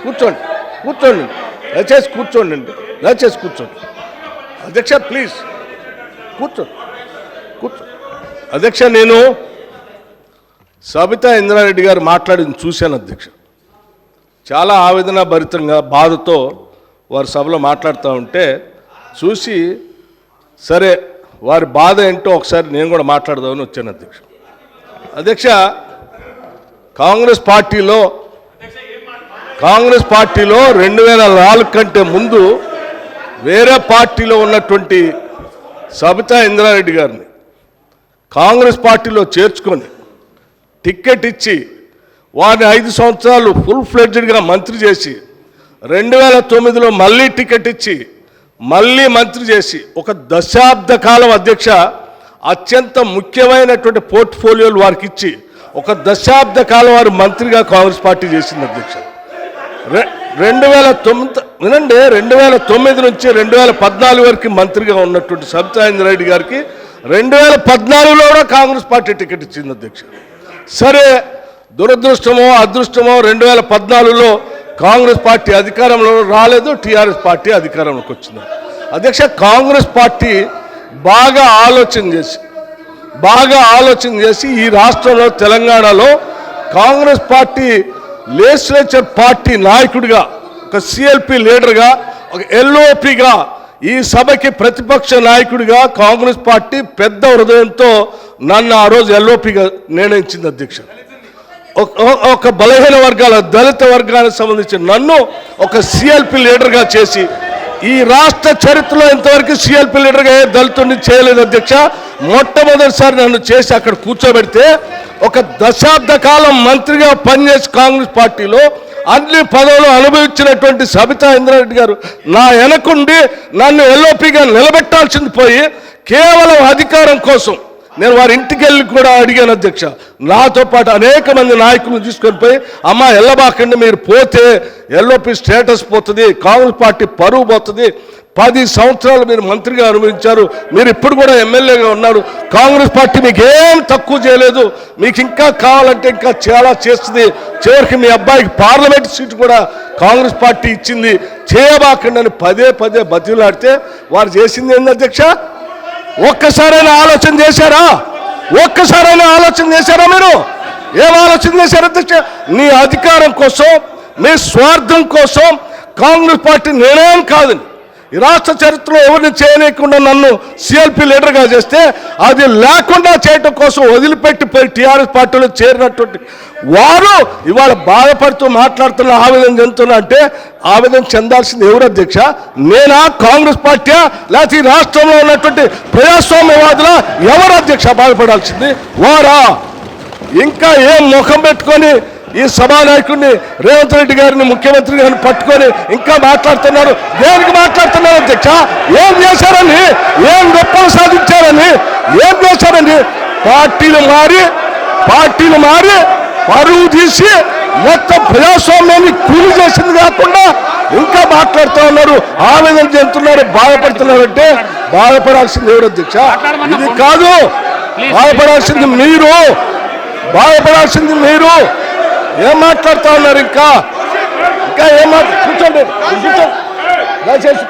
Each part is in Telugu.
కూర్చోండి కూర్చోండి దయచేసి కూర్చోండి దయచేసి కూర్చోండి అధ్యక్ష ప్లీజ్ కూర్చోండి కూర్చో అధ్యక్ష నేను సబితా ఇంద్రారెడ్డి గారు మాట్లాడింది చూశాను అధ్యక్ష చాలా ఆవేదన భరితంగా బాధతో వారి సభలో మాట్లాడుతూ ఉంటే చూసి సరే వారి బాధ ఏంటో ఒకసారి నేను కూడా మాట్లాడదామని వచ్చాను అధ్యక్ష అధ్యక్ష కాంగ్రెస్ పార్టీలో 2004 కంటే ముందు వేరే పార్టీలో ఉన్నటువంటి సబితా ఇంద్రారెడ్డి గారిని కాంగ్రెస్ పార్టీలో చేర్చుకొని టిక్కెట్ ఇచ్చి వారిని 5 సంవత్సరాలు ఫుల్ ఫ్లెడ్జ్డ్గా మంత్రి చేసి 2009లో మళ్ళీ టికెట్ ఇచ్చి మళ్ళీ మంత్రి చేసి ఒక దశాబ్ద కాలం అధ్యక్ష అత్యంత ముఖ్యమైనటువంటి పోర్ట్ఫోలియోలు వారికి ఇచ్చి ఒక దశాబ్ద కాలం వారు మంత్రిగా కాంగ్రెస్ పార్టీ చేసింది అధ్యక్ష 2009 వినండి 2009 నుంచి 2014 వరకు మంత్రిగా ఉన్నటువంటి సబితా ఇంద్రారెడ్డి గారికి 2014లో కూడా కాంగ్రెస్ పార్టీ టికెట్ ఇచ్చింది అధ్యక్ష సరే దురదృష్టమో అదృష్టమో 2014లో కాంగ్రెస్ పార్టీ అధికారంలో రాలేదు టీఆర్ఎస్ పార్టీ అధికారంలోకి వచ్చింది అధ్యక్ష కాంగ్రెస్ పార్టీ బాగా ఆలోచన చేసి ఈ రాష్ట్రంలో తెలంగాణలో కాంగ్రెస్ పార్టీ లెజిస్లేచర్ పార్టీ నాయకుడిగా ఒక సిఎల్పి లీడర్గా ఒక ఎల్ఓపిగా ఈ సభకి ప్రతిపక్ష నాయకుడిగా కాంగ్రెస్ పార్టీ పెద్ద హృదయంతో నన్ను ఆ రోజు ఎల్ఓపిగా నిర్ణయించింది అధ్యక్ష ఒక బలహీన వర్గాల దళిత వర్గానికి సంబంధించిన నన్ను ఒక సిఎల్పి లీడర్గా చేసి ఈ రాష్ట్ర చరిత్రలో ఇంతవరకు సిఎల్పి లీడర్గా ఏ దళితుడిని చేయలేదు అధ్యక్ష మొట్టమొదటిసారి నన్ను చేసి అక్కడ కూర్చోబెడితే ఒక దశాబ్ద కాలం మంత్రిగా పనిచేసి కాంగ్రెస్ పార్టీలో అన్ని పదవులు అనుభవించినటువంటి సబితా ఇంద్రారెడ్డి గారు నా వెనకుండి నన్ను ఎల్ఓపిగా నిలబెట్టాల్సింది పోయి కేవలం అధికారం కోసం నేను వారి ఇంటికి వెళ్ళి కూడా అడిగాను అధ్యక్ష నాతో పాటు అనేక మంది నాయకులను తీసుకొని పోయి అమ్మ ఎల్లబాకండి మీరు పోతే ఎల్ఓపి స్టేటస్ పోతుంది కాంగ్రెస్ పార్టీ పరువు పోతుంది 10 సంవత్సరాలు మీరు మంత్రిగా అనుభవించారు మీరు ఇప్పుడు కూడా ఎమ్మెల్యేగా ఉన్నారు కాంగ్రెస్ పార్టీ మీకు ఏం తక్కువ చేయలేదు మీకు ఇంకా కావాలంటే ఇంకా చాలా చేస్తుంది చివరికి మీ అబ్బాయికి పార్లమెంట్ సీటు కూడా కాంగ్రెస్ పార్టీ ఇచ్చింది చేయబాకండి అని పదే బతిలాడితే వారు చేసింది ఏంది అధ్యక్ష ఒక్కసారైనా ఆలోచన చేశారా మీరు ఏం ఆలోచన చేశారు అధ్యక్ష నీ అధికారం కోసం మీ స్వార్థం కోసం కాంగ్రెస్ పార్టీ నిర్ణయం కాదని ఈ రాష్ట్ర చరిత్రలో ఎవరిని చేయలేకుండా నన్ను సిఎల్పి లీడర్గా చేస్తే అది లేకుండా చేయటం కోసం వదిలిపెట్టిపోయి టీఆర్ఎస్ పార్టీలో చేరినటువంటి వారు ఇవాళ బాధపడుతూ మాట్లాడుతున్న ఆవేదన చెందుతున్నా అంటే ఆవేదన చెందాల్సింది ఎవరు అధ్యక్ష నేనా కాంగ్రెస్ పార్టీ లేకపోతే ఈ రాష్ట్రంలో ఉన్నటువంటి ప్రజాస్వామ్యవాదుల ఎవరు అధ్యక్ష బాధపడాల్సింది వారా ఇంకా ఏం ముఖం పెట్టుకొని ఈ సభానాయకుడిని రేవంత్ రెడ్డి గారిని ముఖ్యమంత్రి గారిని పట్టుకొని ఇంకా మాట్లాడుతున్నారు దేనికి మాట్లాడుతున్నారు అధ్యక్ష ఏం చేశారని ఏం గొప్పలు సాధించారని ఏం చేశారని పార్టీలు మారి పరువు తీసి మొత్తం ప్రజాస్వామ్యాన్ని కూలి చేసింది కాకుండా ఇంకా మాట్లాడుతూ ఉన్నారు ఆవేదన చెందుతున్నారు బాధపడుతున్నారు అంటే బాధపడాల్సింది ఎవరు అధ్యక్ష ఇది కాదు బాధపడాల్సింది మీరు ఏం మాట్లాడుతూ ఉన్నారు ఇంకా ఏం కూర్చోండి దయచేసి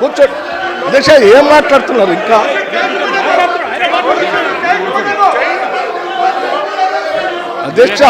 కూర్చోండి అధ్యక్ష ఏం మాట్లాడుతున్నారు ఇంకా అధ్యక్ష